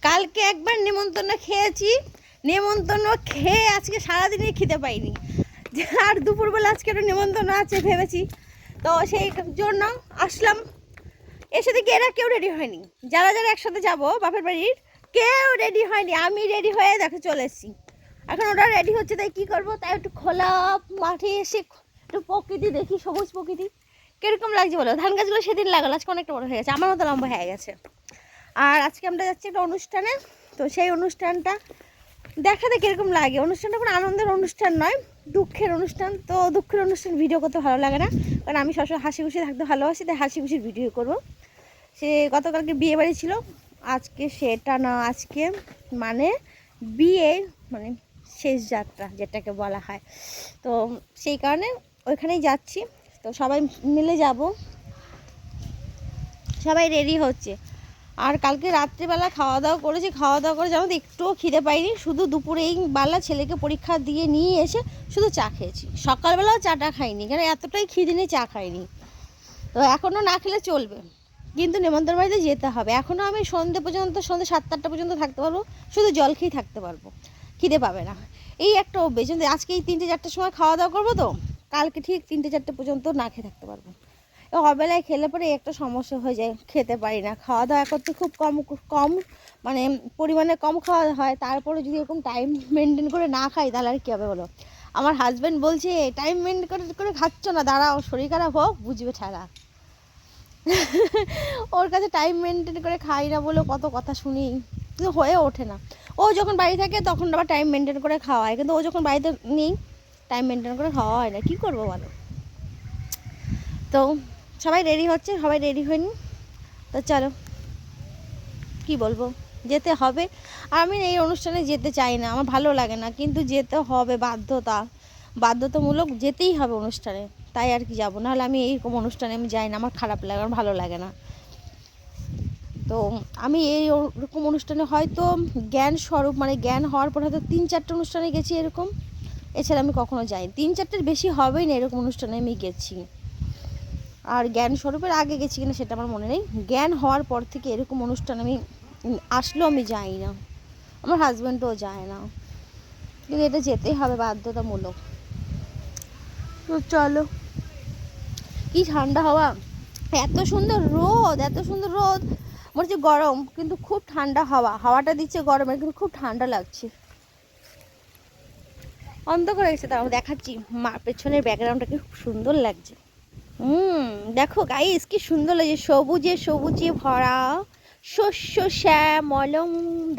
কালকে একবার নেমন্তন্ন খেয়েছি, নেমন্তন্ন খেয়ে আজকে সারাদিনই খেতে পাইনি। আর দুপুরবেলা আজকে একটা নেমন্তন্ন আছে ভেবেছি, তো সেই জন্য আসলাম। এসে দেখি এরা কেউ রেডি হয়নি, যারা যারা একসাথে যাবো বাপের বাড়ির কেউ রেডি হয়নি। আমি রেডি হয়ে দেখো চলে এসেছি। এখন ওরা রেডি হচ্ছে, তাই কী করবো, তাই একটু খোলা মাঠে এসে একটু প্রকৃতি দেখি, সবুজ প্রকৃতি কীরকম লাগছে বলো। ধান গাছগুলো সেদিন লাগালো, আজকে অনেকটা বড় হয়ে গেছে, আমার মতো লম্বা হয়ে গেছে। আর আজকে আমরা যাচ্ছি একটা অনুষ্ঠানে, তো সেই অনুষ্ঠানটা দেখাতে কীরকম লাগে। অনুষ্ঠানটা কোনো আনন্দের অনুষ্ঠান নয়, দুঃখের অনুষ্ঠান। তো দুঃখের অনুষ্ঠান ভিডিও করতে ভালো লাগে না, কারণ আমি সবসময় হাসি খুশি থাকতে ভালোবাসি, তাই হাসি খুশির ভিডিও করবো। সে গতকালকে বিয়ে বাড়ি ছিল, আজকে সেটা না, আজকে মানে বিয়ে মানে শেষ যাত্রা যেটাকে বলা হয়, তো সেই কারণে ওইখানেই যাচ্ছি। তো সবাই মিলে যাব, সবাই রেডি হচ্ছে। আর কালকে রাত্রিবেলা খাওয়া দাওয়া করেছি, খাওয়া দাওয়া করে যেমন একটুও খিদে পাইনি, শুধু দুপুরে এই বেলা ছেলেকে পরীক্ষা দিয়ে নিয়ে এসে শুধু চা খেয়েছি। সকালবেলাও চাটা খাইনি, কারণ এতটাই খিদে নিয়ে চা খাইনি। তো এখনও না খেলে চলবে, কিন্তু নেমন্তন্ন বাড়িতে যেতে হবে। এখনও আমি সন্ধ্যে পর্যন্ত, সন্ধ্যে 7-8টা পর্যন্ত থাকতে পারবো, শুধু জল খেয়েই থাকতে পারবো, খিদে পাবে না। এই একটা অভ্যেস, আজকে এই 3টে-4টের সময় খাওয়া দাওয়া করবো, তো কালকে ঠিক 3টে-4টে পর্যন্ত না খেয়ে থাকতে পারবো। অবেলায় খেলে পরে একটা সমস্যা হয়ে যায়, খেতে পারি না। খাওয়া দাওয়া করতে খুব কম মানে পরিমাণে কম খাওয়া হয়, তারপরে যদি এরকম টাইম মেনটেন করে না খাই তাহলে আর কী হবে বলো। আমার হাজব্যান্ড বলছে টাইম মেনটেন করে খাচ্ছ না, দাঁড়াও শরীর খারাপ হোক বুঝবে ঠেলা। ওর কাছে টাইম মেনটেন করে খাই না বলে কত কথা শুনি, কিন্তু হয়ে ওঠে না। ও যখন বাড়ি থাকে তখন আবার টাইম মেনটেন করে খাওয়া হয়, কিন্তু ও যখন বাড়িতে নেই টাইম মেনটেন করে খাওয়া হয় না, কী করবো বলো। তো সবাই রেডি হচ্ছে, সবাই রেডি হয়নি, তো চলো কি বলবো, যেতে হবে। আমি এই অনুষ্ঠানে যেতে চাই না, আমার ভালো লাগে না, কিন্তু যেতে হবে, বাধ্যতামূলক যেতেই হবে অনুষ্ঠানে, তাই আর কি যাবো। নাহলে আমি এইরকম অনুষ্ঠানে আমি যাই না, আমার খারাপ লাগে, আমার ভালো লাগে না। তো আমি এইরকম অনুষ্ঠানে হয়তো জ্ঞান স্বরূপ মানে জ্ঞান হওয়ার পর হয়তো 3-4টে অনুষ্ঠানে গেছি এরকম, এছাড়া আমি কখনো যাই 3-4টের বেশি হবেই না এরকম অনুষ্ঠানে আমি গেছি। আর জ্ঞান স্বরূপের আগে গেছি কিনা সেটা আমার মনে নেই, জ্ঞান হওয়ার পর থেকে এরকম অনুষ্ঠান আমি আসলেও আমি যাই না, আমার হাজব্যান্ডও যায় না, কিন্তু এটা যেতেই হবে বাধ্যতামূলক। তো চলো, কি ঠান্ডা হাওয়া, এত সুন্দর রোদ, এত সুন্দর রোদ, মনে হচ্ছে গরম, কিন্তু খুব ঠান্ডা হাওয়াটা দিচ্ছে গরমের, কিন্তু খুব ঠান্ডা লাগছে। অন্ধ করে গেছে, তার দেখাচ্ছি পেছনের ব্যাকগ্রাউন্ডটা কি খুব সুন্দর লাগছে। দেখো গাইস কি সুন্দর লাগছে, সবুজে সবুজে ভরা, শস্য শ্যামলম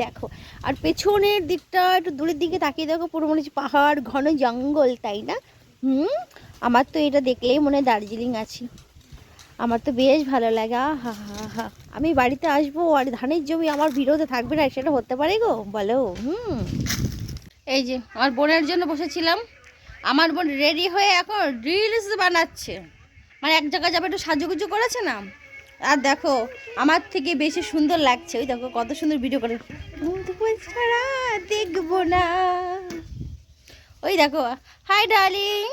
দেখো। আর পেছনের দিকটা একটু দূরের দিকে তাকিয়ে দেখো, পুরো মনে হচ্ছে পাহাড়, ঘন জঙ্গল, তাই না? আমার তো এটা দেখলেই মনে হয় দার্জিলিং আছি, আমার তো বেশ ভালো লাগে। হা হা হা, আমি বাড়িতে আসবো আর ধানের জমি আমার ভিডিওতে থাকবে না, সেটা হতে পারে গো বলো। এই যে আমার বোনের জন্য বসেছিলাম, আমার বোন রেডি হয়ে এখন রিলস বানাচ্ছে, মানে এক জায়গায় যাবে একটু সাজুগুজু করেছে না, আর দেখো আমার থেকে বেশি সুন্দর লাগছে, ওই দেখো কত সুন্দর ভিডিও করে, ছাড়া দেখবো না। ওই দেখো, হাই ডার্লিং,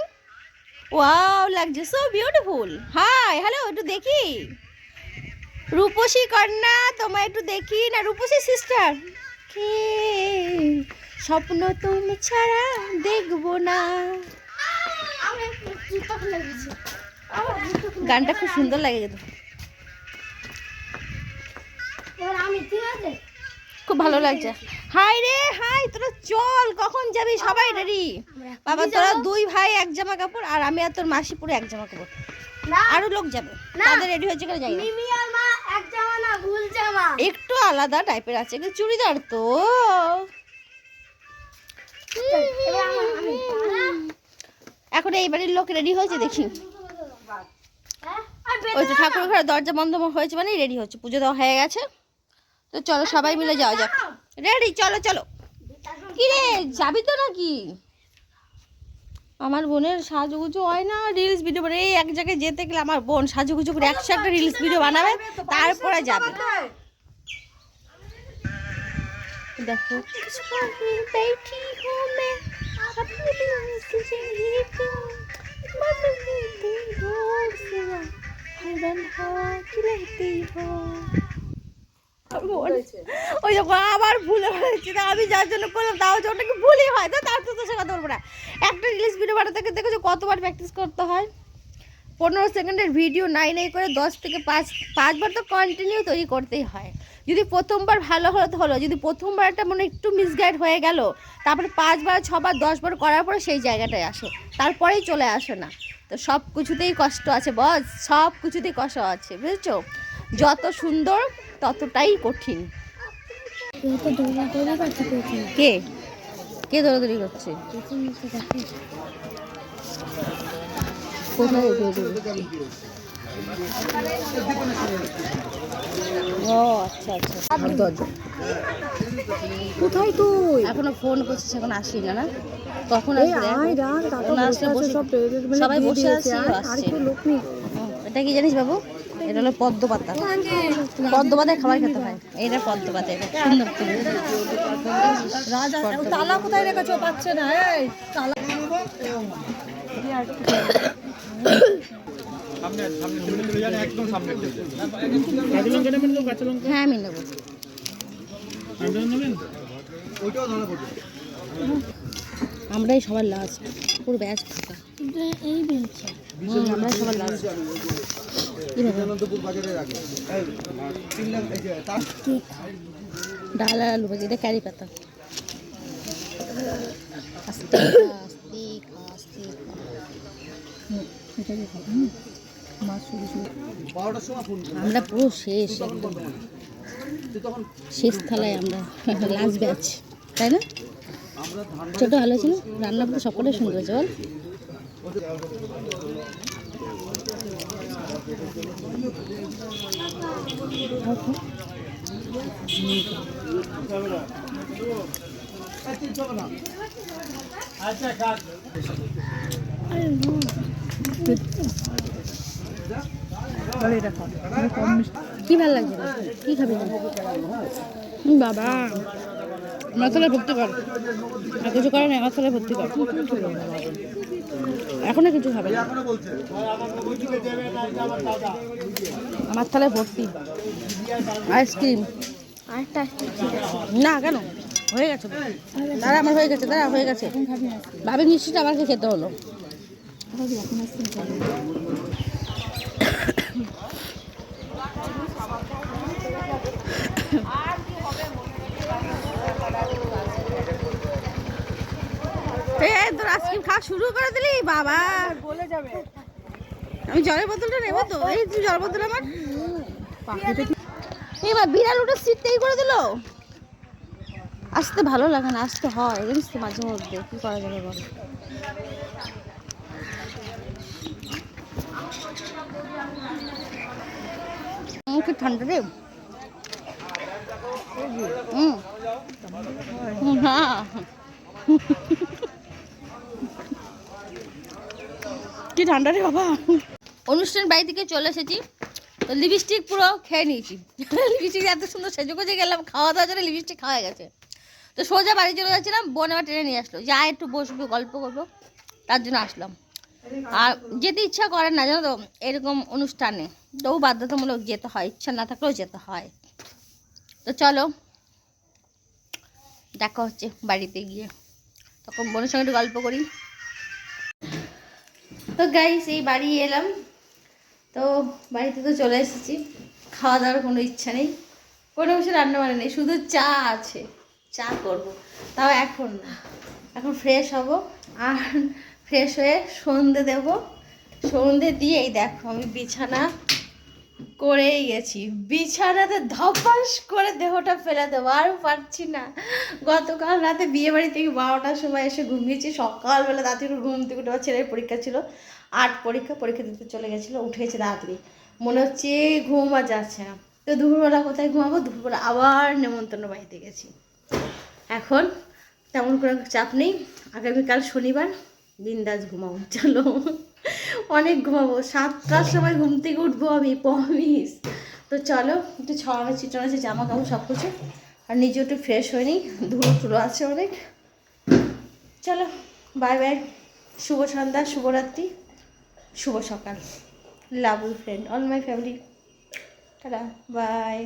ওয়াও লাগছে, সো বিউটিফুল, হাই হ্যালো, একটু দেখি রূপসী কন্যা, তোমায় একটু দেখি না, রূপসী সিস্টার, কে স্বপ্ন তুমি ছাড়া দেখবো না। গানটা খুব সুন্দর লাগে, কিন্তু খুব ভালো লাগছে। হাই রে হাই, তোরা চল, কখন যাবি? সবাই রেডি বাবা, তোরা 2 ভাই 1 জামা কাপড়, আর আমি আর তোর মাসি পুরো 1 জামা কাপড়, আরো লোক যাবে, তাদের রেডি হয়েছে কেন যাই না, একটু আলাদা টাইপের আছে, কিন্তু চুড়িদার তো। এখন এই বাড়ির লোক রেডি হয়েছে দেখি, ওই তো ঠাকুর ঘরের দরজা বন্ধ হয়েছে মানে রেডি হচ্ছে, পুজো দেওয়া হয়ে গেছে। তো চলো সবাই মিলে যাওয়া যাক, রেডি, চলো চলো। কি রে, যাবি তো নাকি? আমার বোনের সাজুগুজু হয় না, রিলস ভিডিও বানাবে, এই এক জায়গায় যেতে গেলে আমার বোন সাজুগুজু করে 100টা রিলস ভিডিও বানাবে, তারপরে যাবে। দেখো ওই যখন আবার ভুলে হয়েছে, তা আমি যার জন্য করলাম তাও যে ওটাকে ভুলই হয়, তো তার তো সে কথা বলবো না। একটা রিলিজ ভিডিও বানাতে দেখেছো কতবার প্র্যাকটিস করতে হয়? 15 সেকেন্ডের ভিডিও নাই করে 10 থেকে 5বার তো কন্টিনিউ তৈরি করতেই হয়। যদি প্রথমবার ভালো হলো তো হলো, যদি প্রথমবার একটা মনে একটু মিসগাইড হয়ে গেল, তারপরে 5বার 6বার 10বার করার পরে সেই জায়গাটায় আসে, তারপরেই চলে আসে না। তো সব কিছুতেই কষ্ট আছে বস, সব কিছুতেই কষ্ট আছে, বুঝেছো? যত সুন্দর ততটাই কঠিন। কে কে দৌড়াদৌড়ি করছে? কোথায়? ও আচ্ছা আচ্ছা, কোথায় তুই? এখনো ফোন করছিস, এখন আসি না? না কখন আসবে? সবাই বসে আছে, এটা কি জানিস বাবু? এটা হলো পদ্ম পাতা। পদ্ম পাতায় খাবার খেতে হয়। এইটা পদ্ম পাতা, এটা সুন্দর। তালা কোথায় রেখেছো? পাচ্ছে না। এই তালা হ্যাঁ আমি নেবো। আমরাই সবার লাস্ট, পুরো ব্যাচ ফাঁকা। আমরাই সবার লাস্ট। ডাল আর আলু ভাজি, এটা ক্যারি পাতা। আস্তে আস্তে আস্তে আমরা পুরো শেষ, একদম শেষ থালায় আমরা, লাস্ট ব্যাচ, তাই না? ছোট ভালো ছিল, রান্না পুরো সকলে সুন্দর হয়েছে বল। কি ভালো লাগছে না? কি খাবি না বাবা? আমার থালায় ভর্তি কর, আর কিছু করে না, আমার থালায় ভর্তি কর। এখনো কিছু খাবে না, আমার থালায় ভর্তি। আইসক্রিম না কেন? হয়ে গেছে দাঁড়া, আমার হয়ে গেছে, দাঁড়া হয়ে গেছে। ভাবি মিষ্টিটা আমাকে খেতে হলো। তোর আইসক্রিম খাওয়া শুরু করে দিলি বাবা, বলে যাবে। আমি জলের বোতলটা নেবো তো, এই তুই জলের বোতল আমার। এবার বিড়াল উঠে সিটটাই করে দিল। আসতে ভালো লাগে না, আসতে হয় জানিস তো মাঝে মধ্যে, কি করা যাবে বল। কি ঠান্ডা রে। হ্যাঁ কি ঠান্ডা রে বাবা। অনুষ্ঠান বাড়ি থেকে চলে এসেছি, তো লিপস্টিক পুরো খেয়ে নিয়েছি। লিপস্টিক এত সুন্দর সেজে গুজে গেলাম, খাওয়া দাওয়ার জন্য লিপস্টিক খাওয়া গেছে। তো সোজা বাড়ি চলে যাচ্ছিলাম, বোন আবার ট্রেনে নিয়ে আসলো, যা একটু বসবো গল্প করবো, তার জন্য আসলাম। আর যেতে ইচ্ছা করে না জানো তো এরকম অনুষ্ঠানে, তবু বাধ্যতামূলক যেতে হয়, ইচ্ছা না থাকলেও যেতে হয়। তো চলো দেখা হচ্ছে বাড়িতে গিয়ে, তখন বোনের সঙ্গে একটু গল্প করি। তো গাইস এই বাড়ি এলাম, তো বাড়িতে তো চলে এসেছি। খাওয়া দাওয়ার কোনো ইচ্ছা নেই, কোনো কিছু রান্না বান্না নেই, শুধু চা আছে, চা করব। তাও এখন না, এখন ফ্রেশ হব, আর ফ্রেশ হয়ে সন্ধে দেব। সন্ধে দিয়ে এই দেখো আমি বিছানা করেই গেছি, বিছানাতে ধপাস করে দেহটা ফেলে দেবো, আর পারছি না। গতকাল রাতে বিয়ে বাড়ি থেকে 12টার সময় এসে ঘুমিয়েছি, সকালবেলা তাড়াতাড়ি ঘুম থেকে উঠে, ছেলের পরীক্ষা ছিল, 8 পরীক্ষা দিতে চলে গেছিলো, উঠেছে তাড়াতাড়ি, মনে হচ্ছে ঘুম আর যাচ্ছে না। তো দুপুরবেলা কোথায় ঘুমাবো, দুপুরবেলা আবার নেমন্তন্ন বাড়িতে গেছি। এখন তেমন কোনো চাপ নেই, আগামীকাল শনিবার বিন্দাস ঘুমাবো, চলো অনেক ঘুমাবো, 7টার সময় ঘুম থেকে উঠবো আমি, প্রমিস। তো চলো একটু ছড়ানো ছিটানো আছে জামা কাপড় সব কিছু, আর নিজে একটু ফ্রেশ হয়ে নিই, ধুলো টুলো আছে অনেক। চলো বাই বাই, শুভ সন্ধ্যা, শুভরাত্রি, শুভ সকাল, love you friend, all my family, tata by.